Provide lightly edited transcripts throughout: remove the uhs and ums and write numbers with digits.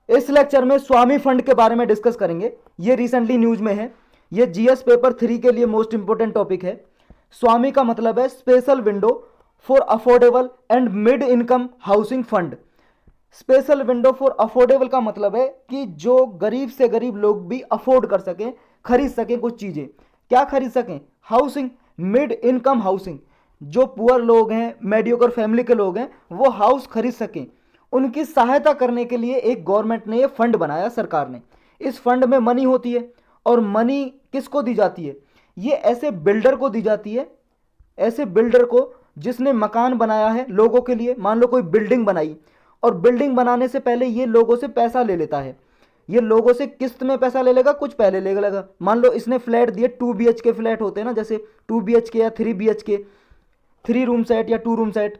इस लेक्चर में स्वामी फंड के बारे में डिस्कस करेंगे। ये रिसेंटली न्यूज में है, ये जीएस पेपर 3 के लिए मोस्ट इंपोर्टेंट टॉपिक है। स्वामी का मतलब है special window for affordable and mid income housing fund. Special window for affordable का मतलब है कि जो गरीब से गरीब लोग भी अफोर्ड कर सकें, खरीद सकें कुछ चीज़ें। क्या खरीद सकें? Housing, mid income housing. जो पुअर लोग हैं, मेडियोकर फैमिली के लोग हैं, वो हाउस खरीद सकें, उनकी सहायता करने के लिए एक गवर्नमेंट ने ये फंड बनाया, सरकार ने। इस फंड में मनी होती है, और मनी किसको दी जाती है? ये ऐसे बिल्डर को दी जाती है, ऐसे बिल्डर को जिसने मकान बनाया है लोगों के लिए। मान लो कोई बिल्डिंग बनाई, और बिल्डिंग बनाने से पहले ये लोगों से पैसा ले लेता है। ये लोगों से किस्त में पैसा ले लेगा, कुछ पहले ले लेगा। मान लो इसने फ्लैट दिए, 2 BHK फ्लैट होते हैं ना, जैसे 2 BHK या 3 BHK, 3 रूम सेट या 2 रूम सेट।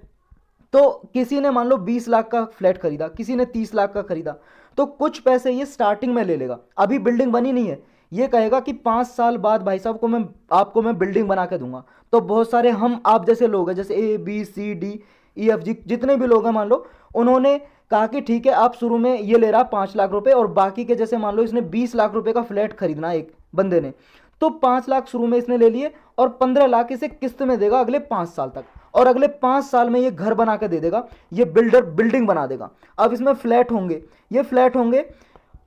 तो किसी ने मान लो 20 लाख का फ्लैट खरीदा, किसी ने 30 लाख का खरीदा, तो कुछ पैसे ये स्टार्टिंग में ले लेगा। अभी बिल्डिंग बनी नहीं है, ये कहेगा कि 5 साल बाद भाई साहब को मैं आपको मैं बिल्डिंग बना के दूंगा। तो बहुत सारे हम आप जैसे लोग हैं, जैसे ABCDEFG जितने भी लोग हैं, मान लो उन्होंने कहा कि ठीक है, आप शुरू में ये ले रहा 5 लाख रुपए, और बाकी के जैसे मान लो इसने 20 लाख रुपए का फ्लैट खरीदना है एक बंदे ने, तो 5 लाख शुरू में इसने ले लिए, और 15 लाख इसे किस्त में देगा अगले 5 साल तक, और अगले 5 साल में ये घर बना के दे देगा। ये बिल्डर बिल्डिंग बना देगा। अब इसमें फ्लैट होंगे, ये फ्लैट होंगे।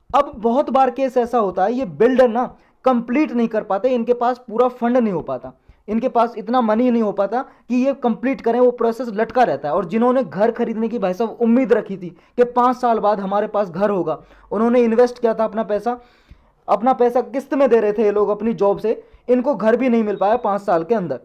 अब बहुत बार केस ऐसा होता है, ये बिल्डर ना कंप्लीट नहीं कर पाते, इनके पास पूरा फंड नहीं हो पाता, इनके पास इतना मनी नहीं हो पाता कि ये कंप्लीट करें, वो प्रोसेस लटका रहता है। और जिन्होंने घर खरीदने की भाई साहब उम्मीद रखी थी कि 5 साल बाद हमारे पास घर होगा, उन्होंने इन्वेस्ट किया था अपना पैसा किस्त में दे रहे थे ये लोग अपनी जॉब से, इनको घर भी नहीं मिल पाया 5 साल के अंदर।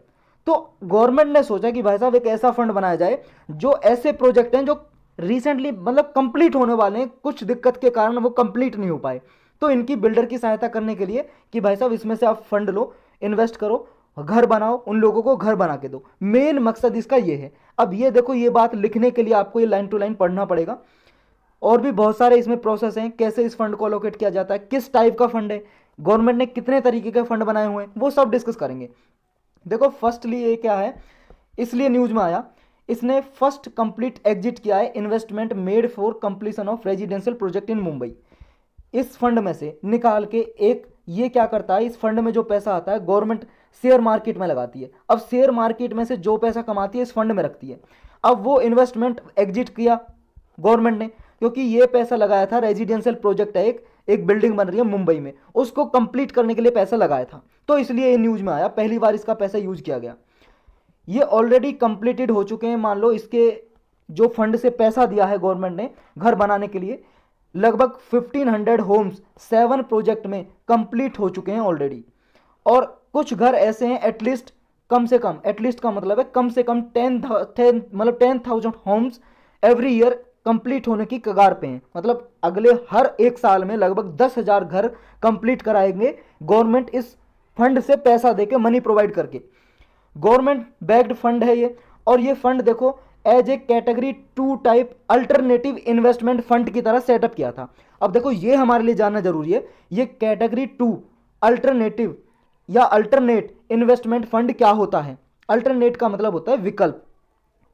तो गवर्नमेंट ने सोचा कि भाई साहब एक ऐसा फंड बनाया जाए, जो ऐसे प्रोजेक्ट हैं जो रिसेंटली मतलब कंप्लीट होने वाले हैं, कुछ दिक्कत के कारण वो कंप्लीट नहीं हो पाए, तो इनकी बिल्डर की सहायता करने के लिए कि भाई साहब इसमें से आप फंड लो, इन्वेस्ट करो, घर बनाओ, उन लोगों को घर बना के दो। मेन मकसद इसका ये है। अब ये देखो, ये बात लिखने के लिए आपको ये लाइन टू लाइन पढ़ना पड़ेगा। और भी बहुत सारे इसमें प्रोसेस हैं, कैसे इस फंड को अलोकेट किया जाता है, किस टाइप का फंड है, गवर्नमेंट ने कितने तरीके के फंड बनाए हुए हैं, वो सब डिस्कस करेंगे। देखो फर्स्टली ये क्या है, इसलिए न्यूज में आया, इसने फर्स्ट कंप्लीट एग्जिट किया है, investment made for completion of residential project in Mumbai. इस फंड में से निकाल के एक ये क्या करता है, इस फंड में जो पैसा आता है गवर्नमेंट शेयर मार्केट में लगाती है। अब शेयर मार्केट में से जो पैसा कमाती है इस फंड में रखती है। अब वो इन्वेस्टमेंट एग्जिट किया गवर्नमेंट ने, क्योंकि ये पैसा लगाया था, रेजिडेंशियल प्रोजेक्ट है, एक बिल्डिंग बन रही है मुंबई में, उसको कंप्लीट करने के लिए पैसा लगाया था, तो इसलिए ये न्यूज में आया, पहली बार इसका पैसा यूज किया गया। ये ऑलरेडी कंप्लीटेड हो चुके हैं। मान लो इसके जो फंड से पैसा दिया है गवर्नमेंट ने घर बनाने के लिए, लगभग 1500 होम्स 7 प्रोजेक्ट में कंप्लीट हो चुके हैं ऑलरेडी। और कुछ घर ऐसे हैं एटलीस्ट, कम से कम, एटलीस्ट का मतलब है कम से कम 10,000 होम्स एवरी ईयर कंप्लीट होने की कगार पे हैं। मतलब अगले हर एक साल में लगभग 10,000 घर कंप्लीट कराएंगे गवर्नमेंट, इस फंड से पैसा देके, मनी प्रोवाइड करके। गवर्नमेंट बैक्ड फंड है ये। और ये फंड देखो as a category 2 type alternative investment fund की तरह सेटअप किया था। अब देखो ये हमारे लिए जानना जरूरी है, ये कैटेगरी 2 अल्टरनेटिव या अल्टरनेट इन्वेस्टमेंट फंड क्या होता है। अल्टरनेट का मतलब होता है विकल्प,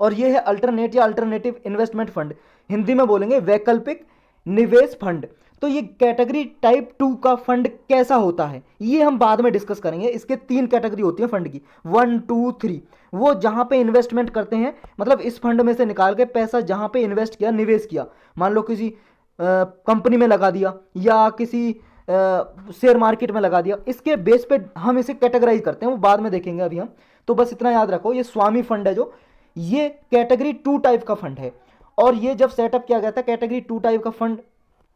और ये है अल्टरनेट या अल्टरनेटिव इन्वेस्टमेंट फंड, हिंदी में बोलेंगे वैकल्पिक निवेश फंड। तो ये कैटेगरी टाइप 2 का फंड कैसा होता है ये हम बाद में डिस्कस करेंगे। इसके 3 कैटेगरी होती है फंड की, 1 2 3। वो जहां पे इन्वेस्टमेंट करते हैं, मतलब इस फंड में से निकाल के पैसा जहां पे इन्वेस्ट किया, निवेश किया, मान लो किसी कंपनी में लगा दिया या किसी शेयर मार्केट में लगा दिया, इसके बेस पे हम इसे कैटेगराइज करते हैं, वो बाद में देखेंगे अभी हम। तो बस इतना याद रखो, ये स्वामी फंड है जो, ये कैटेगरी 2 टाइप का फंड है। और ये जब सेटअप किया गया था, कैटेगरी 2 टाइप का फंड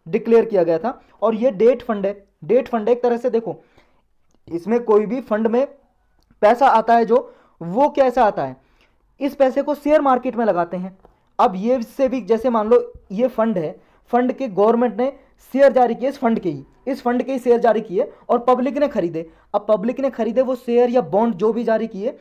डिक्लेयर किया गया था। और ये डेट फंड है। डेट फंड एक तरह से देखो, इसमें कोई भी फंड में पैसा आता है जो, वो कैसा आता है, इस पैसे को शेयर मार्केट में लगाते हैं। अब ये इससे भी, जैसे मान लो ये फंड है, फंड के गवर्नमेंट ने शेयर जारी किए, इस फंड के ही शेयर जारी किए, और पब्लिक ने खरीदे। अब पब्लिक ने खरीदे वो शेयर या बॉन्ड जो भी जारी किए,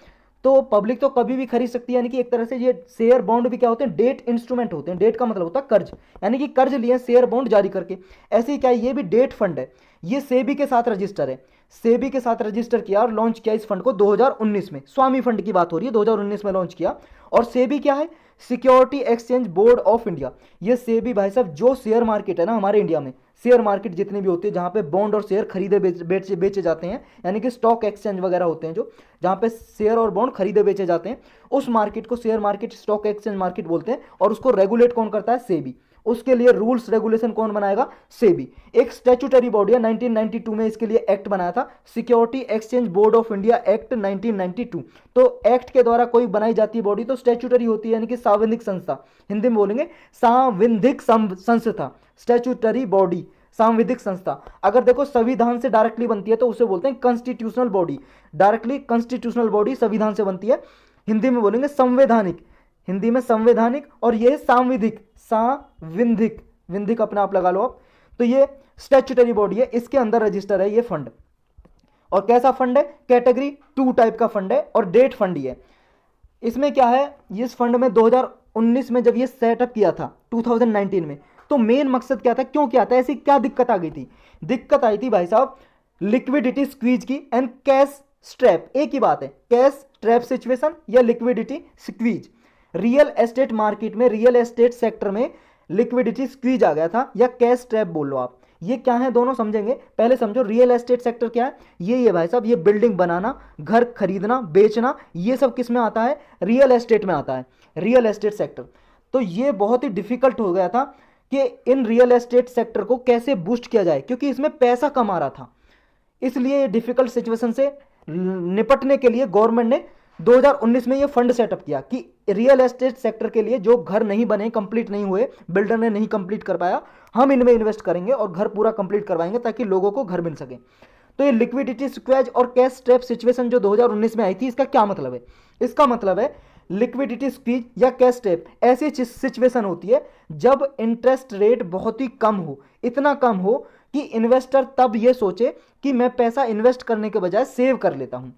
तो पब्लिक तो कभी भी खरीद सकती है। यानी कि एक तरह से ये शेयर बॉन्ड भी क्या होते हैं, डेट इंस्ट्रूमेंट होते हैं। डेट का मतलब होता है कर्ज, यानी कि कर्ज लिए शेयर बॉन्ड जारी करके। ऐसे ही क्या है, ये भी डेट फंड है। ये सेबी के साथ रजिस्टर है, सेबी के साथ रजिस्टर किया और लॉन्च किया इस फंड को 2019 में। स्वामी फंड की बात हो रही है, 2019 में लॉन्च किया। और सेबी क्या है, security exchange board of India. ये सेबी भाई साहब जो शेयर मार्केट है ना हमारे इंडिया में, शेयर मार्केट जितनी भी होती है जहाँ पे बॉन्ड और शेयर खरीदे बेचे जाते हैं, यानी कि स्टॉक एक्सचेंज वगैरह होते हैं जो, जहाँ पे शेयर और बॉन्ड खरीदे बेचे जाते हैं, उस मार्केट को share market stock exchange market बोलते हैं। और उसको रेगुलेट कौन करता है? सेबी। उसके लिए रूल्स रेगुलेशन कौन बनाएगा? सेबी। एक स्टैट्यूटरी बॉडी है, 1992 में इसके लिए एक्ट बनाया था, security exchange board of India act 1992। तो एक्ट के द्वारा कोई बनाई जाती है बॉडी तो स्टैट्यूटरी होती है, यानी कि सांविधिक संस्था, हिंदी में बोलेंगे सांविधिक संस्था, स्टैट्यूटरी बॉडी, सांविधिक संस्था। अगर देखो संविधान से डायरेक्टली बनती है तो उसे बोलते हैं constitutional body, directly constitutional body संविधान से बनती है, हिंदी में बोलेंगे संवैधानिक, हिंदी में संवैधानिक, और ये सांविधिक, सांविधिक, विधिक अपने आप लगा लो आप। तो ये स्टैट्यूटरी बॉडी है, इसके अंदर रजिस्टर है ये फंड। और कैसा फंड है? कैटेगरी 2 टाइप का फंड है और डेट फंड ही है। इसमें क्या है, इस फंड में 2019 में जब ये सेटअप किया था 2019 में, तो मेन मकसद क्या था, क्यों किया था, ऐसी क्या दिक्कत आ गई थी? दिक्कत आई थी भाई साहब लिक्विडिटी स्क्वीज की एंड कैश स्ट्रैप, एक ही बात है, कैश स्ट्रैप सिचुएशन या liquidity squeeze. Real estate market में, रियल एस्टेट सेक्टर में लिक्विडिटी स्क्वीज आ गया था या कैश स्ट्रैप बोल लो आप। ये क्या है दोनों समझेंगे, पहले समझो रियल एस्टेट सेक्टर क्या है। ये भाई साहब, ये बिल्डिंग बनाना, घर खरीदना, बेचना, ये सब किस में आता है? रियल एस्टेट में आता है, रियल एस्टेट सेक्टर। तो ये बहुत ही डिफिकल्ट हो गया था कि इन रियल एस्टेट सेक्टर को कैसे बूस्ट किया जाए, क्योंकि इसमें पैसा कम आ रहा था। इसलिए डिफिकल्ट सिचुएशन से निपटने के लिए गवर्नमेंट ने 2019 में ये फंड सेटअप किया कि रियल एस्टेट सेक्टर के लिए जो घर नहीं बने, कंप्लीट नहीं हुए, बिल्डर ने नहीं कंप्लीट कर पाया, हम इनमें इन्वेस्ट करेंगे और घर पूरा कंप्लीट करवाएंगे ताकि लोगों को घर मिल सके। तो ये लिक्विडिटी स्क्वेज और कैश स्ट्रैप सिचुएशन जो 2019 में आई थी, इसका क्या मतलब है? इसका मतलब है लिक्विडिटी स्क्वीज या कैश स्ट्रैप ऐसी सिचुएशन होती है जब इंटरेस्ट रेट बहुत ही कम हो, इतना कम हो कि इन्वेस्टर तब ये सोचे कि मैं पैसा इन्वेस्ट करने के बजाय सेव कर लेता हूं।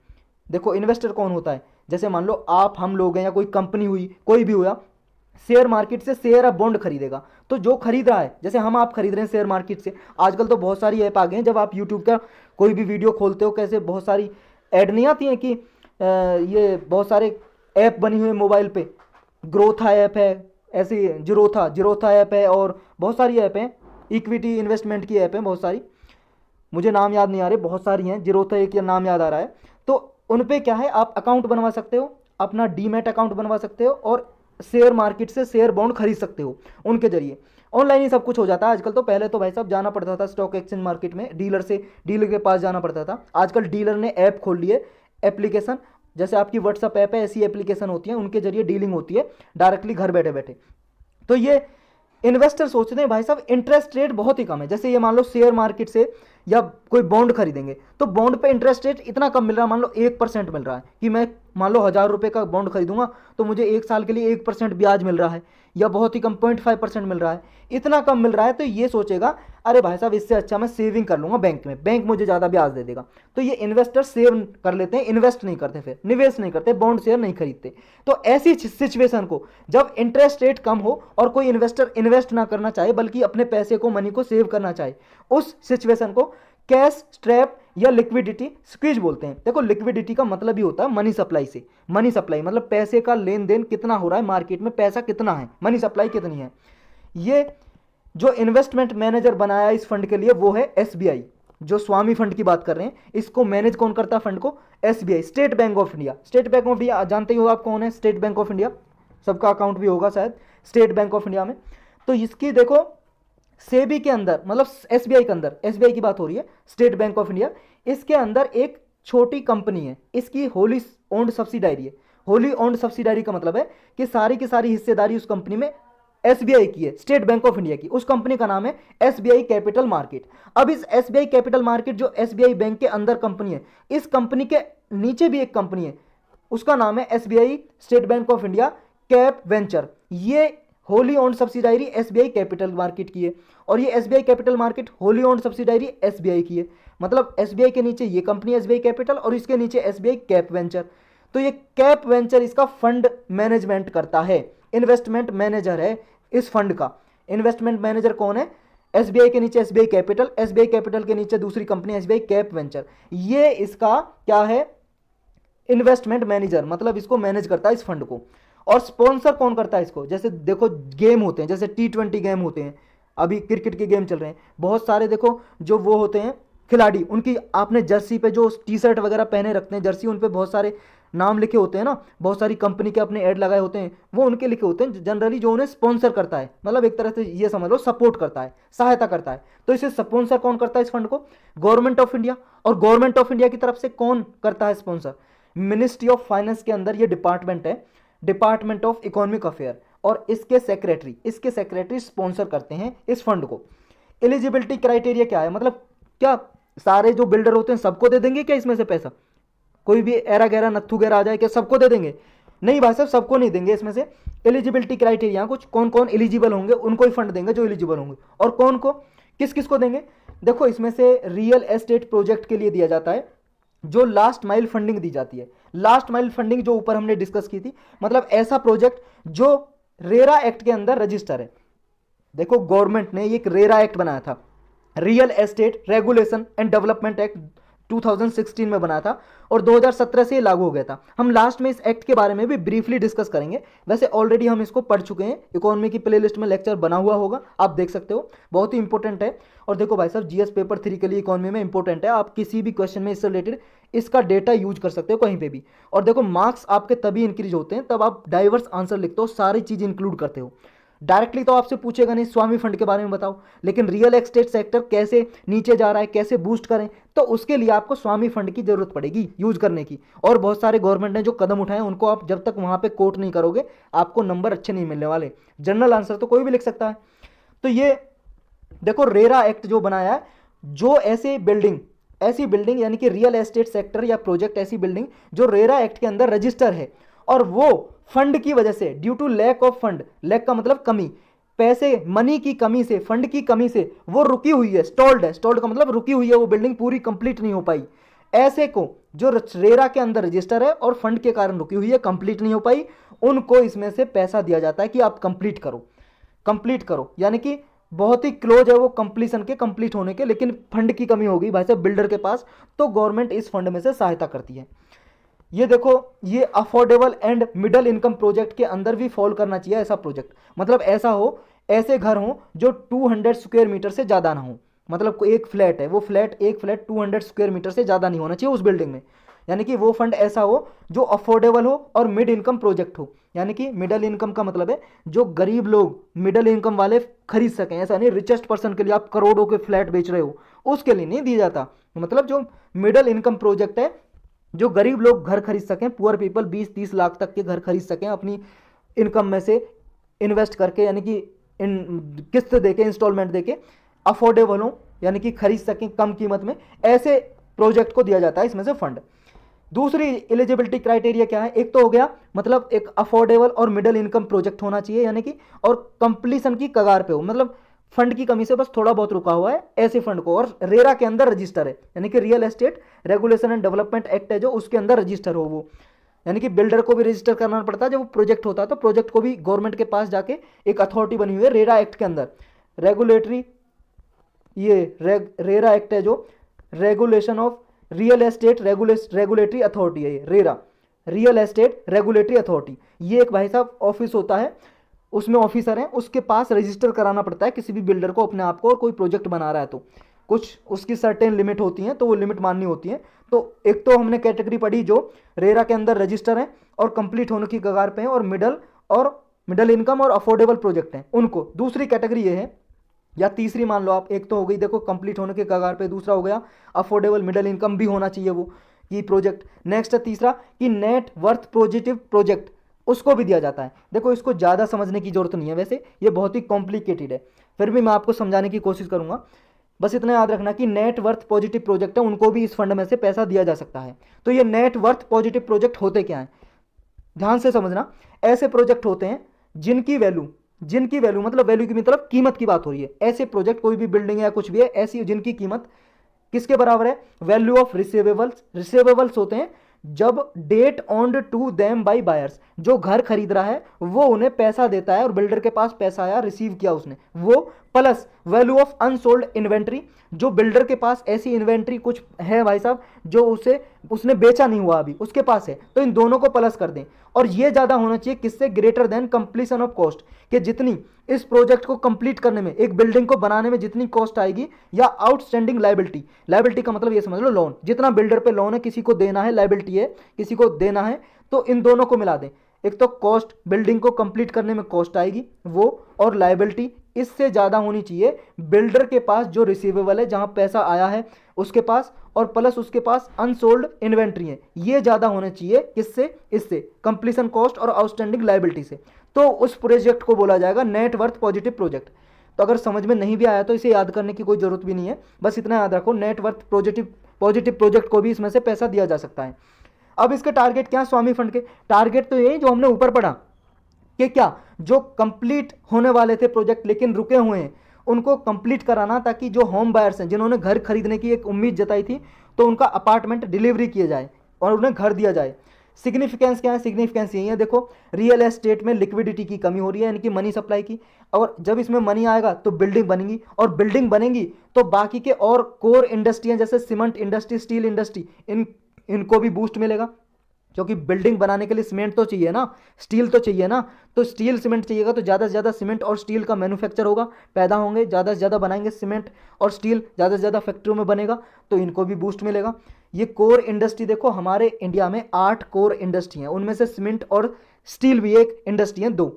देखो इन्वेस्टर कौन होता है, जैसे मान लो आप, हम लोग हैं, या कोई कंपनी हुई, कोई भी हुआ, शेयर मार्केट से शेयर या बॉन्ड खरीदेगा। तो जो खरीद रहा है, जैसे हम आप खरीद रहे हैं शेयर मार्केट से, आजकल तो बहुत सारी ऐप आ गई हैं, जब आप यूट्यूब का कोई भी वीडियो खोलते हो, कैसे बहुत सारी ऐड नहीं आती हैं कि ये बहुत सारे ऐप बनी हुई है मोबाइल पे, ग्रोथा ऐप है, ऐसी जीरोथा ऐप है, और बहुत सारी ऐप हैं, इक्विटी इन्वेस्टमेंट की ऐप है बहुत सारी, मुझे नाम याद नहीं आ रहे, बहुत सारी हैं, जीरोथा एक नाम याद आ रहा है। तो उन पे क्या है, आप अकाउंट बनवा सकते हो, अपना डीमैट अकाउंट बनवा सकते हो और शेयर मार्केट से शेयर बॉन्ड खरीद सकते हो उनके जरिए। ऑनलाइन ही सब कुछ हो जाता है आजकल तो, पहले तो भाई साहब जाना पड़ता था स्टॉक एक्सचेंज मार्केट में, डीलर के पास जाना पड़ता था। आजकल डीलर ने ऐप खोल ली है, एप्लीकेशन, जैसे आपकी व्हाट्सअप ऐप है, ऐसी एप्लीकेशन होती है, उनके जरिए डीलिंग होती है डायरेक्टली घर बैठे बैठे। तो ये इन्वेस्टर सोचते हैं भाई साहब इंटरेस्ट रेट बहुत ही कम है, जैसे ये मान लो शेयर मार्केट से या कोई बॉन्ड खरीदेंगे तो बॉन्ड पे इंटरेस्ट रेट इतना कम मिल रहा है, मान लो 1% मिल रहा है, कि मैं मान लो 1000 रुपये का बॉन्ड खरीदूंगा तो मुझे 1 साल के लिए 1% ब्याज मिल रहा है, या बहुत ही कम 0.5% मिल रहा है, इतना कम मिल रहा है। तो ये सोचेगा अरे भाई साहब इससे अच्छा मैं सेविंग कर लूंगा बैंक में, बैंक मुझे ज़्यादा ब्याज दे देगा। तो ये इन्वेस्टर सेव कर लेते हैं, इन्वेस्ट नहीं करते, फिर निवेश नहीं करते, बॉन्ड शेयर नहीं खरीदते। तो ऐसी सिचुएशन को जब इंटरेस्ट रेट कम हो और कोई इन्वेस्टर इन्वेस्ट ना करना चाहे बल्कि अपने पैसे को, मनी को सेव करना चाहे, उस सिचुएशन को कैश स्ट्रैप या लिक्विडिटी स्क्वीज बोलते हैं। देखो लिक्विडिटी का मतलब ही होता है मनी सप्लाई से, मनी सप्लाई मतलब पैसे का लेन देन कितना हो रहा है मार्केट में, पैसा कितना है, मनी सप्लाई कितनी है। ये जो इन्वेस्टमेंट मैनेजर बनाया इस फंड के लिए वो है एसबीआई, जो स्वामी फंड की बात कर रहे हैं, इसको मैनेज कौन करता है फंड को? SBI, State Bank of India. State Bank of India जानते ही हो आप कौन है, स्टेट बैंक ऑफ इंडिया, सबका अकाउंट भी होगा शायद स्टेट बैंक ऑफ इंडिया में। तो इसकी देखो सेबी के अंदर, मतलब एसबीआई के अंदर, एसबीआई की बात हो रही है, स्टेट बैंक ऑफ इंडिया, इसके अंदर एक छोटी कंपनी है, इसकी होली ओन्ड सब्सिडायरी है। होली ओन्ड सब्सिडायरी का मतलब है कि सारी की सारी हिस्सेदारी उस कंपनी में एसबीआई की है, स्टेट बैंक ऑफ इंडिया की। उस कंपनी का नाम है एसबीआई कैपिटल मार्केट। अब इस एसबीआई कैपिटल मार्केट जो एसबीआई बैंक के अंदर कंपनी है, इस कंपनी के नीचे भी एक कंपनी है, उसका नाम है SBI State Bank of India cap venture. ये wholly owned subsidiary SBI capital market की है, और ये SBI capital market wholly owned subsidiary SBI की है। मतलब एसबीआई के नीचे ये कंपनी एसबीआई कैपिटल और इसके नीचे एसबीआई कैप वेंचर। तो ये कैप वेंचर इसका फंड मैनेजमेंट करता है, इन्वेस्टमेंट मैनेजर है इस फंड का। इन्वेस्टमेंट मैनेजर कौन है? एसबीआई के नीचे एसबीआई कैपिटल, एसबीआई कैपिटल के नीचे दूसरी कंपनी एसबीआई कैप वेंचर। ये इसका क्या है? इन्वेस्टमेंट मैनेजर, मतलब इसको मैनेज करता है इस फंड को। और स्पॉन्सर कौन करता है इसको, जैसे देखो गेम होते हैं, जैसे T20 गेम होते हैं, अभी क्रिकेट के गेम चल रहे हैं, बहुत सारे देखो जो वो होते हैं खिलाड़ी, उनकी आपने जर्सी पे जो टी शर्ट वगैरह पहने रखते हैं जर्सी, उन पे बहुत सारे नाम लिखे होते हैं ना, बहुत सारी कंपनी के अपने ऐड लगाए होते हैं, वो उनके लिखे होते हैं जनरली, जो उन्हें स्पॉन्सर करता है, मतलब एक तरह से ये समझ लो सपोर्ट करता है, सहायता करता है। तो इसे स्पॉन्सर कौन करता है इस फंड को, गवर्नमेंट ऑफ इंडिया। और गवर्नमेंट ऑफ इंडिया की तरफ से कौन करता है स्पॉन्सर, मिनिस्ट्री ऑफ फाइनेंस के अंदर ये डिपार्टमेंट है, डिपार्टमेंट ऑफ इकोनॉमिक अफेयर, और इसके सेक्रेटरी स्पॉन्सर करते हैं इस फंड को। एलिजिबिलिटी क्राइटेरिया क्या है, मतलब क्या सारे जो बिल्डर होते हैं सबको दे देंगे क्या इसमें से पैसा, कोई भी एरा गैरा नत्थु गैरा आ जाए क्या सबको दे देंगे, नहीं भाई साहब सबको नहीं देंगे इसमें से। एलिजिबिलिटी क्राइटेरिया कुछ, कौन कौन एलिजिबल होंगे उनको ही फंड देंगे जो एलिजिबल होंगे, और कौन को, किस किस को देंगे। देखो इसमें से रियल एस्टेट प्रोजेक्ट के लिए दिया जाता है, जो लास्ट माइल फंडिंग दी जाती है। लास्ट माइल फंडिंग जो ऊपर हमने डिस्कस की थी, मतलब ऐसा प्रोजेक्ट जो रेरा एक्ट के अंदर रजिस्टर है। देखो गवर्नमेंट ने एक रेरा एक्ट बनाया था, real estate regulation and development act 2016 में बना था, और 2017 से लागू हो गया था। हम लास्ट में इस एक्ट के बारे में भी ब्रीफली डिस्कस करेंगे, वैसे ऑलरेडी हम इसको पढ़ चुके हैं, इकोनॉमी की प्लेलिस्ट में लेक्चर बना हुआ होगा, आप देख सकते हो, बहुत ही इंपॉर्टेंट है। और देखो भाई साहब जीएस पेपर 3 के लिए इकोनॉमी में इंपॉर्टेंट है, आप किसी भी क्वेश्चन में इससे रिलेटेड इसका डेटा यूज कर सकते हो कहीं पे भी। और देखो मार्क्स आपके तभी इंक्रीज होते हैं तब आप डाइवर्स आंसर लिखते हो, सारी चीज इंक्लूड करते हो। डायरेक्टली तो आपसे पूछेगा नहीं स्वामी फंड के बारे में बताओ, लेकिन रियल एस्टेट सेक्टर कैसे नीचे जा रहा है, कैसे बूस्ट करें, तो उसके लिए आपको स्वामी फंड की जरूरत पड़ेगी यूज करने की। और बहुत सारे गवर्नमेंट ने जो कदम उठाए उनको आप जब तक वहां पे कोट नहीं करोगे आपको नंबर अच्छे नहीं मिलने वाले। जनरल आंसर तो कोई भी लिख सकता है। तो ये देखो रेरा एक्ट जो बनाया है, जो ऐसी बिल्डिंग यानी कि रियल एस्टेट सेक्टर या प्रोजेक्ट ऐसी बिल्डिंग जो रेरा एक्ट के अंदर रजिस्टर है, और वो फंड की वजह से, due to lack of fund, lack का मतलब कमी, पैसे मनी की कमी से, फंड की कमी से वो रुकी हुई है, स्टॉल्ड है, स्टॉल्ड का मतलब रुकी हुई है, वो बिल्डिंग पूरी कंप्लीट नहीं हो पाई, ऐसे को जो रेरा के अंदर रजिस्टर है और फंड के कारण रुकी हुई है, कंप्लीट नहीं हो पाई, उनको इसमें से पैसा दिया जाता है कि आप कंप्लीट करो, यानी कि बहुत ही क्लोज है वो कंप्लीशन के, कंप्लीट होने के, लेकिन फंड की कमी हो गई भाई साहब बिल्डर के पास, तो गवर्नमेंट इस फंड में से सहायता करती है। ये देखो ये affordable and middle income project के अंदर भी फॉल करना चाहिए ऐसा प्रोजेक्ट, मतलब ऐसा हो, ऐसे घर हो जो 200 स्क्वायर मीटर से ज़्यादा ना हो, मतलब एक फ्लैट है, वो एक फ्लैट 200 स्क्वायर मीटर से ज़्यादा नहीं होना चाहिए उस बिल्डिंग में, यानी कि वो फंड ऐसा हो जो अफोर्डेबल हो और मिड इनकम प्रोजेक्ट हो, यानी कि मिडिल इनकम का मतलब है जो गरीब लोग, मिडिल इनकम वाले खरीद सकें, ऐसा नहीं रिचेस्ट पर्सन के लिए आप करोड़ों के फ्लैट बेच रहे हो उसके लिए नहीं दिया जाता, मतलब जो मिडिल इनकम प्रोजेक्ट है, जो गरीब लोग घर खरीद सकें, पुअर पीपल 20-30 लाख तक के घर खरीद सकें अपनी इनकम में से इन्वेस्ट करके, यानी कि किस्त देके, इंस्टॉलमेंट देके, अफोर्डेबल हो यानी कि खरीद सकें कम कीमत में, ऐसे प्रोजेक्ट को दिया जाता है इसमें से फंड। दूसरी एलिजिबिलिटी क्राइटेरिया क्या है, एक तो हो गया मतलब एक अफोर्डेबल और मिडिल इनकम प्रोजेक्ट होना चाहिए, यानी कि और कंप्लीशन की कगार पे हो, मतलब फंड की कमी से बस थोड़ा बहुत रुका हुआ है ऐसे फंड को, और रेरा के अंदर रजिस्टर है, यानी कि real estate regulation and development act है जो उसके अंदर रजिस्टर हो वो, यानी कि बिल्डर को भी रजिस्टर करना पड़ता है जब वो प्रोजेक्ट होता है, तो प्रोजेक्ट को भी गवर्नमेंट के पास जाके एक अथॉरिटी बनी हुई है रेरा एक्ट के अंदर, रेगुलेटरी, ये रेरा एक्ट है जो regulation of real estate regulatory authority है, ये RERA real estate regulatory authority, ये एक भाई साहब ऑफिस होता है, उसमें ऑफिसर हैं, उसके पास रजिस्टर कराना पड़ता है किसी भी बिल्डर को अपने आप को, और कोई प्रोजेक्ट बना रहा है तो कुछ उसकी सर्टेन लिमिट होती हैं, तो वो लिमिट माननी होती है। तो एक तो हमने कैटेगरी पढ़ी जो रेरा के अंदर रजिस्टर हैं और कंप्लीट होने की कगार पे हैं, और मिडिल इनकम और अफोर्डेबल प्रोजेक्ट हैं उनको। दूसरी कैटेगरी ये है, या तीसरी मान लो आप, एक तो हो गई देखो कंप्लीट होने के कगार पे, दूसरा हो गया अफोर्डेबल मिडिल इनकम भी होना चाहिए वो ये प्रोजेक्ट। नेक्स्ट है तीसरा कि नेट वर्थ पॉजिटिव प्रोजेक्ट, उसको भी दिया जाता है। देखो इसको ज़्यादा समझने की जरूरत नहीं है, वैसे ये बहुत ही कॉम्प्लिकेटेड है, फिर भी मैं आपको समझाने की कोशिश करूंगा। बस इतना याद रखना कि नेट वर्थ पॉजिटिव प्रोजेक्ट है, उनको भी इस फंड में से पैसा दिया जा सकता है। तो ये नेट वर्थ पॉजिटिव प्रोजेक्ट होते क्या हैं, ध्यान से समझना। ऐसे प्रोजेक्ट होते हैं जिनकी वैल्यू मतलब वैल्यू की मतलब कीमत की बात हो रही है, ऐसे प्रोजेक्ट कोई भी बिल्डिंग है कुछ भी है ऐसी जिनकी कीमत किसके बराबर है, वैल्यू ऑफ रिसीवेबल्स होते हैं जब debt owned to them by buyers, जो घर खरीद रहा है वो उन्हें पैसा देता है और बिल्डर के पास पैसा आया, रिसीव किया उसने, वो plus value of unsold inventory, जो बिल्डर के पास ऐसी इन्वेंट्री कुछ है भाई साहब जो उसने बेचा नहीं हुआ अभी उसके पास है, तो इन दोनों को प्लस कर दें। और ये ज़्यादा होना चाहिए किससे, greater than completion of cost, कि जितनी इस प्रोजेक्ट को कंप्लीट करने में, एक बिल्डिंग को बनाने में जितनी कॉस्ट आएगी, या आउटस्टैंडिंग लाइबिलिटी, लाइबिलिटी का मतलब ये समझ लो लोन, जितना बिल्डर पे लोन है किसी को देना है, लाइबिलिटी है किसी को देना है, तो इन दोनों को मिला दें। एक तो कॉस्ट, बिल्डिंग को कंप्लीट करने में कॉस्ट आएगी वो, और लाइबिलिटी इससे ज़्यादा होनी चाहिए बिल्डर के पास जो रिसीवेबल है, जहां पैसा आया है उसके पास, और प्लस उसके पास अनसोल्ड इन्वेंट्री है, ये ज़्यादा होना चाहिए किससे, इससे कंप्लीशन कॉस्ट और आउटस्टैंडिंग लाइबिलिटी से। तो उस प्रोजेक्ट को बोला जाएगा नेट वर्थ पॉजिटिव प्रोजेक्ट। तो अगर समझ में नहीं भी आया तो इसे याद करने की कोई जरूरत भी नहीं है, बस इतना याद रखो नेट वर्थ पॉजिटिव प्रोजेक्ट को भी इसमें से पैसा दिया जा सकता है। अब इसके टारगेट क्या है स्वामी फंड के, टारगेट तो यही जो हमने ऊपर पढ़ा कि क्या, जो कंप्लीट होने वाले थे प्रोजेक्ट लेकिन रुके हुए हैं उनको कंप्लीट कराना, ताकि जो होम बायर्स हैं जिन्होंने घर खरीदने की एक उम्मीद जताई थी तो उनका अपार्टमेंट डिलीवरी किया जाए और उन्हें घर दिया जाए। सिग्निफिकेंस क्या है, सिग्निफिकेंस यही है, देखो रियल एस्टेट में लिक्विडिटी की कमी हो रही है, यानी कि मनी सप्लाई की, और जब इसमें मनी आएगा तो बिल्डिंग बनेगी, और बिल्डिंग बनेगी तो बाकी के और कोर इंडस्ट्रियाँ जैसे सीमेंट इंडस्ट्री, स्टील इंडस्ट्री, इनको भी बूस्ट मिलेगा, क्योंकि बिल्डिंग बनाने के लिए सीमेंट तो चाहिए ना, स्टील तो चाहिए ना, तो स्टील सीमेंट चाहिएगा, तो ज़्यादा से ज़्यादा सीमेंट और स्टील का मैन्युफैक्चर होगा, पैदा होंगे, ज़्यादा से ज़्यादा बनाएंगे सीमेंट और स्टील, ज़्यादा से ज़्यादा फैक्ट्रियों में बनेगा, तो इनको भी बूस्ट मिलेगा। ये कोर इंडस्ट्री, देखो हमारे इंडिया में 8 कोर इंडस्ट्री हैं, उनमें से सीमेंट और स्टील भी एक इंडस्ट्री है, 2,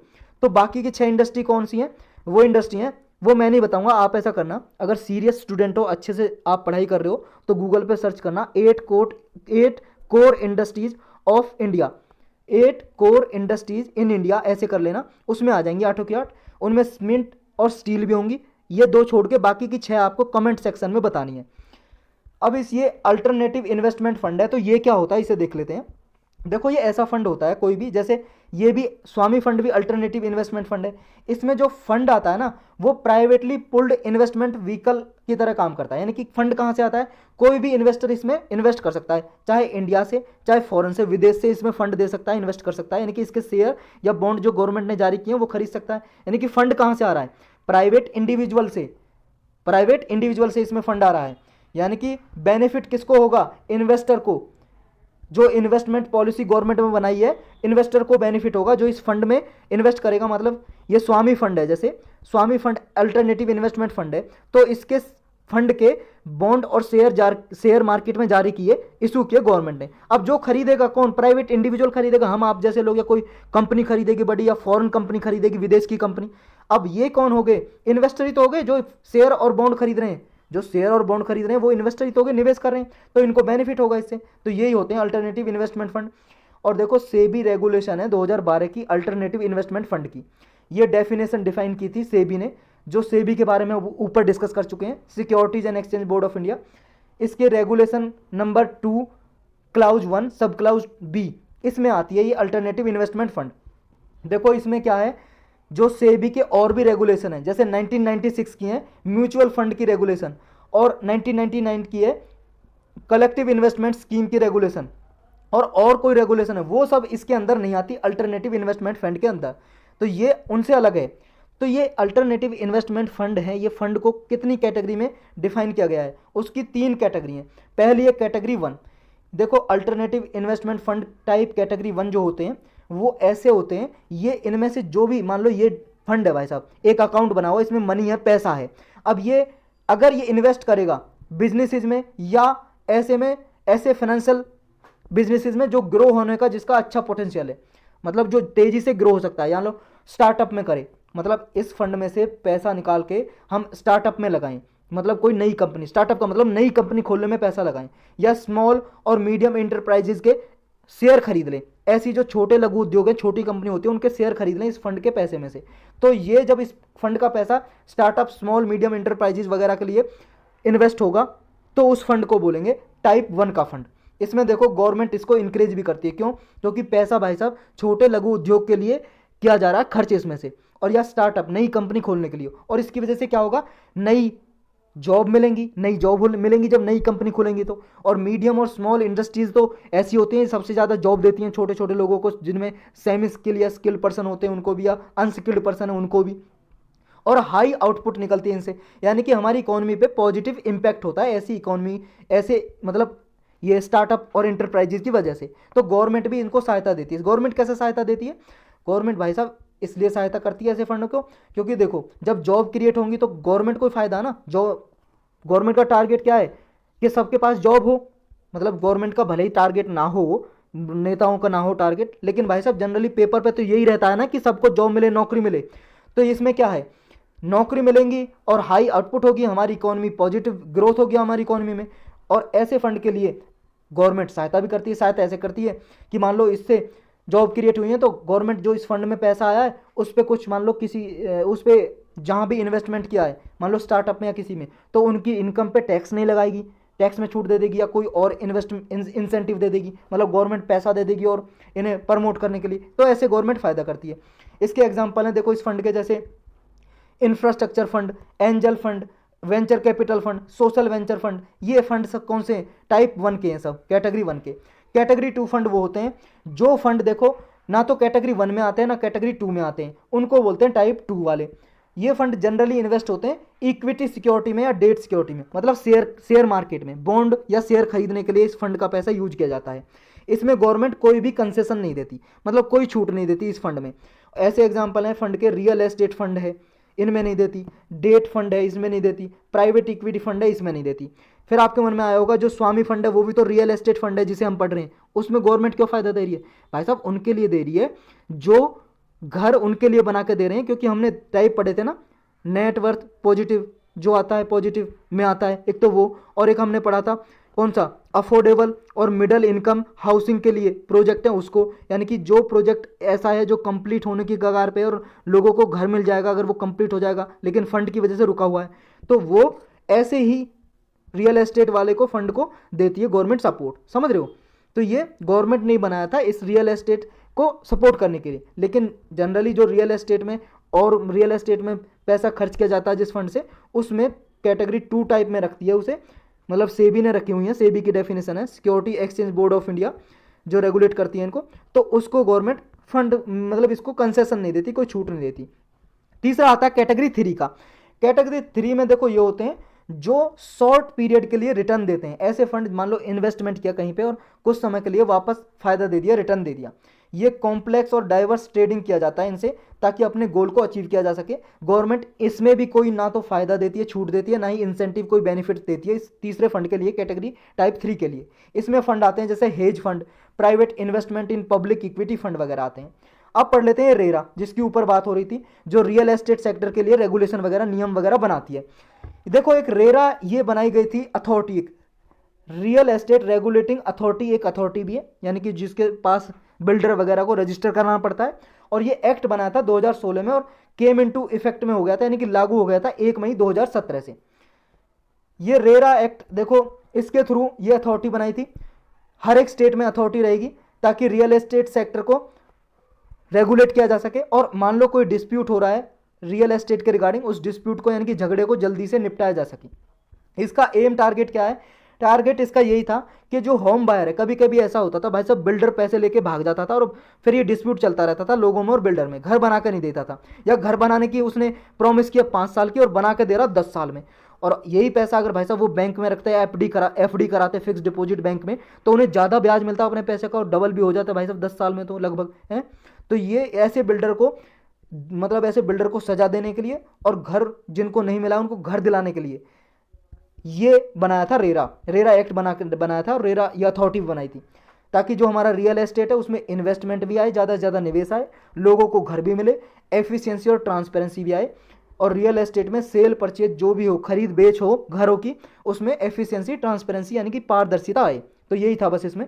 तो बाकी की 6 इंडस्ट्री कौन सी हैं, वो इंडस्ट्री हैं वो मैं नहीं बताऊंगा, आप ऐसा करना, अगर सीरियस स्टूडेंट हो, अच्छे से आप पढ़ाई कर रहे हो, तो गूगल पे सर्च करना 8 core industries of India, 8 core industries in India, ऐसे कर लेना, उसमें आ जाएंगी 8 की 8, उनमें सीमेंट और स्टील भी होंगी। ये 2 छोड़ के बाकी की 6 आपको कमेंट सेक्शन में बतानी है। अब ये अल्टरनेटिव इन्वेस्टमेंट फंड है, तो ये क्या होता है इसे देख लेते हैं। देखो ये ऐसा फंड होता है कोई भी, जैसे ये भी स्वामी फंड भी अल्टरनेटिव इन्वेस्टमेंट फंड है, इसमें जो फंड आता है ना वो प्राइवेटली पुल्ड इन्वेस्टमेंट व्हीकल की तरह काम करता है, यानी कि फंड कहाँ से आता है, कोई भी इन्वेस्टर इसमें इन्वेस्ट कर सकता है, चाहे इंडिया से चाहे फॉरेन से, विदेश से इसमें फंड दे सकता है, इन्वेस्ट कर सकता है, यानी कि इसके शेयर या बॉन्ड जो गवर्नमेंट ने जारी किए हैं वो खरीद सकता है। यानी कि फंड कहाँ से आ रहा है, प्राइवेट इंडिविजुअल से इसमें फंड आ रहा है, यानी कि बेनिफिट किसको होगा, इन्वेस्टर को, जो इन्वेस्टमेंट पॉलिसी गवर्नमेंट में बनाई है, इन्वेस्टर को बेनिफिट होगा जो इस फंड में इन्वेस्ट करेगा। मतलब ये स्वामी फंड है, जैसे स्वामी फंड अल्टरनेटिव इन्वेस्टमेंट फंड है, तो इसके फंड के बॉन्ड और शेयर मार्केट में जारी किए, इशू किए गवर्नमेंट ने। अब जो खरीदेगा कौन, प्राइवेट इंडिविजुअल खरीदेगा, हम आप जैसे लोग, या कोई कंपनी खरीदेगी बड़ी, या फॉरेन कंपनी खरीदेगी, विदेश की कंपनी। अब ये कौन हो गए, इन्वेस्टर ही तो हो गए, जो शेयर और बॉन्ड खरीद रहे हैं, जो शेयर और बॉन्ड खरीद रहे हैं वो इन्वेस्टर ही तो हो गए, निवेश कर रहे हैं, तो इनको बेनिफिट होगा इससे। तो यही होते हैं अल्टरनेटिव इन्वेस्टमेंट फंड। और देखो सेबी रेगुलेशन है 2012 की अल्टरनेटिव इन्वेस्टमेंट फंड की, ये डेफिनेशन डिफाइन की थी सेबी ने, जो सेबी के बारे में ऊपर डिस्कस कर चुके हैं, securities and exchange board of India. इसके रेगुलेशन नंबर 2 क्लाउज 1 सब क्लाउज बी, इसमें आती है ये अल्टरनेटिव इन्वेस्टमेंट फंड। देखो इसमें क्या है, जो सेबी के और भी रेगुलेशन है, जैसे 1996 की है म्यूचुअल फंड की रेगुलेशन, और 1999 की है कलेक्टिव इन्वेस्टमेंट स्कीम की रेगुलेशन, और कोई रेगुलेशन है, वो सब इसके अंदर नहीं आती अल्टरनेटिव इन्वेस्टमेंट फंड के अंदर, तो ये उनसे अलग है। तो ये अल्टरनेटिव इन्वेस्टमेंट फंड है, ये फंड को कितनी कैटेगरी में डिफाइन किया गया है, उसकी 3 कैटेगरी हैं। पहली है कैटेगरी 1, देखो alternative investment fund type category 1 जो होते हैं वो ऐसे होते हैं, ये इनमें से जो भी, मान लो ये फंड है भाई साहब, एक अकाउंट बना हुआ, इसमें मनी है, पैसा है, अब ये अगर ये इन्वेस्ट करेगा बिजनेसेस में, या ऐसे फाइनेंशियल बिजनेसेस में जो ग्रो होने का, जिसका अच्छा पोटेंशियल है, मतलब जो तेजी से ग्रो हो सकता है, या लो स्टार्टअप में करे, मतलब इस फंड में से पैसा निकाल के हम स्टार्टअप में लगाएं, मतलब कोई नई कंपनी, स्टार्टअप का मतलब नई कंपनी खोलने में पैसा लगाएं, या स्मॉल और मीडियम इंटरप्राइजेज के शेयर खरीद लें, ऐसी जो छोटे लघु उद्योग है, छोटी कंपनी होती है, उनके शेयर खरीद लें इस फंड के पैसे में से। तो ये जब इस फंड का पैसा स्टार्टअप, स्मॉल मीडियम इंटरप्राइजेज वगैरह के लिए इन्वेस्ट होगा, तो उस फंड को बोलेंगे टाइप 1 का फंड। इसमें देखो गवर्नमेंट इसको इंकरेज भी करती है, क्यों, क्योंकि पैसा भाई साहब छोटे लघु उद्योग के लिए किया जा रहा है खर्च इसमें से, और या स्टार्टअप नई कंपनी खोलने के लिए, और इसकी वजह से क्या होगा, नई जॉब मिलेंगी जब नई कंपनी खोलेंगी तो। और मीडियम और स्मॉल इंडस्ट्रीज तो ऐसी होती हैं सबसे ज़्यादा जॉब देती हैं छोटे छोटे लोगों को, जिनमें सेमी स्किल या स्किल पर्सन होते हैं उनको भी, या अनस्किल्ड पर्सन है उनको भी। और हाई आउटपुट निकलती है इनसे, यानी कि हमारी इकोनॉमी पे पॉजिटिव इम्पैक्ट होता है ऐसी इकोनॉमी, ऐसे मतलब ये स्टार्टअप और इंटरप्राइजेज की वजह से। तो गवर्नमेंट भी इनको सहायता देती है। गवर्नमेंट कैसे सहायता देती है? गवर्नमेंट भाई साहब इसलिए सहायता करती है ऐसे फंड को, क्योंकि देखो जब जॉब क्रिएट होंगी तो गवर्नमेंट को फायदा है ना। जो गवर्नमेंट का टारगेट क्या है कि सबके पास जॉब हो, मतलब गवर्नमेंट का भले ही टारगेट ना हो, नेताओं का ना हो टारगेट, लेकिन भाई साहब जनरली पेपर पे तो यही रहता है ना कि सबको जॉब मिले, नौकरी मिले। तो इसमें क्या है, नौकरी मिलेंगी और हाई आउटपुट होगी, हमारी इकोनॉमी पॉजिटिव ग्रोथ होगी हमारी इकोनॉमी में। और ऐसे फंड के लिए गवर्नमेंट सहायता भी करती है। सहायता ऐसे करती है कि मान लो इससे जॉब क्रिएट हुई है तो गवर्नमेंट जो इस फंड में पैसा आया है उस पर कुछ मान लो किसी उस पर जहाँ भी इन्वेस्टमेंट किया है मान लो स्टार्टअप में या किसी में, तो उनकी इनकम पे टैक्स नहीं लगाएगी, टैक्स में छूट दे देगी या कोई और इंसेंटिव दे देगी, मतलब गवर्नमेंट पैसा दे देगी और इन्हें प्रमोट करने के लिए। तो ऐसे गवर्नमेंट फ़ायदा करती है। इसके एग्जाम्पल हैं देखो इस फंड के, जैसे infrastructure fund, angel fund, venture capital fund, social venture fund. ये फंड सब कौन से टाइप 1 के हैं, सब कैटेगरी 1 के। कैटेगरी 2 फंड वो होते हैं जो फंड देखो ना तो कैटेगरी 1 में आते हैं ना कैटेगरी 2 में आते हैं, उनको बोलते हैं टाइप 2 वाले। ये फंड जनरली इन्वेस्ट होते हैं इक्विटी सिक्योरिटी में या डेट सिक्योरिटी में, मतलब शेयर मार्केट में बॉन्ड या शेयर खरीदने के लिए इस फंड का पैसा यूज किया जाता है। इसमें गवर्नमेंट कोई भी कंसेशन नहीं देती, मतलब कोई छूट नहीं देती इस फंड में। ऐसे एग्जाम्पल हैं फंड के, रियल एस्टेट फंड है इनमें नहीं देती, डेट फंड है इसमें नहीं देती, प्राइवेट इक्विटी फंड है इसमें नहीं देती। फिर आपके मन में आया होगा जो स्वामी फंड है वो भी तो रियल एस्टेट फंड है जिसे हम पढ़ रहे हैं, उसमें गवर्नमेंट क्यों फायदा दे रही है? भाई साहब उनके लिए दे रही है जो घर उनके लिए बना के दे रहे हैं, क्योंकि हमने टाइप पढ़े थे ना, नेटवर्थ पॉजिटिव जो आता है पॉजिटिव में आता है एक तो वो, और एक हमने पढ़ा था कौन सा, अफोर्डेबल और मिडिल इनकम हाउसिंग के लिए प्रोजेक्ट है उसको, यानी कि जो प्रोजेक्ट ऐसा है जो कंप्लीट होने की कगार पे और लोगों को घर मिल जाएगा अगर वो कंप्लीट हो जाएगा, लेकिन फंड की वजह से रुका हुआ है, तो वो ऐसे ही रियल एस्टेट वाले को फंड को देती है गवर्नमेंट सपोर्ट। समझ रहे हो? तो ये गवर्नमेंट नहीं बनाया था इस रियल एस्टेट को सपोर्ट करने के लिए, लेकिन जनरली जो रियल एस्टेट में पैसा खर्च किया जाता है जिस फंड से, उसमें कैटेगरी 2 टाइप में रखती है उसे, मतलब सेबी ने रखी हुई है, सेबी की डेफिनेशन है security exchange board of India जो रेगुलेट करती है इनको, तो उसको गवर्नमेंट फंड मतलब इसको कंसेशन नहीं देती, कोई छूट नहीं देती। तीसरा आता है कैटेगरी 3 का। कैटेगरी 3 में देखो ये होते हैं जो शॉर्ट पीरियड के लिए रिटर्न देते हैं। ऐसे फंड मान लो इन्वेस्टमेंट किया कहीं पे और कुछ समय के लिए वापस फायदा दे दिया, रिटर्न दे दिया। ये कॉम्प्लेक्स और डाइवर्स ट्रेडिंग किया जाता है इनसे, ताकि अपने गोल को अचीव किया जा सके। गवर्नमेंट इसमें भी कोई ना तो फायदा देती है, छूट देती है, ना ही इंसेंटिव कोई बेनिफिट देती है इस तीसरे फंड के लिए, कैटेगरी टाइप 3 के लिए। इसमें फंड आते हैं जैसे hedge fund, private investment in public equity fund वगैरह आते हैं। अब पढ़ लेते हैं रेरा, जिसकी ऊपर बात हो रही थी, जो रियल एस्टेट सेक्टर के लिए रेगुलेशन वगैरह नियम वगैरह बनाती है। देखो एक रेरा ये बनाई गई थी अथॉरिटी, एक रियल एस्टेट रेगुलेटिंग अथॉरिटी, एक अथॉरिटी भी है, यानी कि जिसके पास बिल्डर वगैरह को रजिस्टर कराना पड़ता है। और ये एक्ट बनाया था 2016 में और केम इनटू इफेक्ट में हो गया था, यानी कि लागू हो गया था 1 मई 2017 से। ये रेरा एक्ट देखो, इसके थ्रू ये अथॉरिटी बनाई थी। हर एक स्टेट में अथॉरिटी रहेगी ताकि रियल एस्टेट सेक्टर को रेगुलेट किया जा सके। और मान लो कोई डिस्प्यूट हो रहा है रियल एस्टेट के रिगार्डिंग, उस डिस्प्यूट को यानी कि झगड़े को जल्दी से निपटाया जा सके। इसका एम टारगेट क्या है? टारगेट इसका यही था कि जो होम बायर है, कभी कभी ऐसा होता था भाई साहब बिल्डर पैसे लेके भाग जाता था और फिर ये डिस्प्यूट चलता रहता था लोगों में और बिल्डर में, घर बना कर नहीं देता था, या घर बनाने की उसने प्रॉमिस किया 5 साल की और बना के दे रहा 10 साल में। और यही पैसा अगर भाई साहब वो बैंक में रखते हैं, एफडी कराते, फिक्स डिपॉजिट बैंक में, तो उन्हें ज़्यादा ब्याज मिलता अपने पैसे का और डबल भी हो जाता भाई साहब 10 साल में तो लगभग है। तो ये ऐसे बिल्डर को मतलब ऐसे बिल्डर को सजा देने के लिए और घर जिनको नहीं मिला उनको घर दिलाने के लिए ये बनाया था रेरा एक्ट बनाया था। और रेरा ये अथॉरिटी बनाई थी ताकि जो हमारा रियल एस्टेट है उसमें इन्वेस्टमेंट भी आए, ज़्यादा से ज़्यादा निवेश आए, लोगों को घर भी मिले, एफिशिएंसी और ट्रांसपेरेंसी भी आए, और रियल एस्टेट में सेल परचेज जो भी हो, खरीद बेच हो घरों की, उसमें एफिशिएंसी ट्रांसपेरेंसी यानी कि पारदर्शिता आए। तो यही था बस इसमें।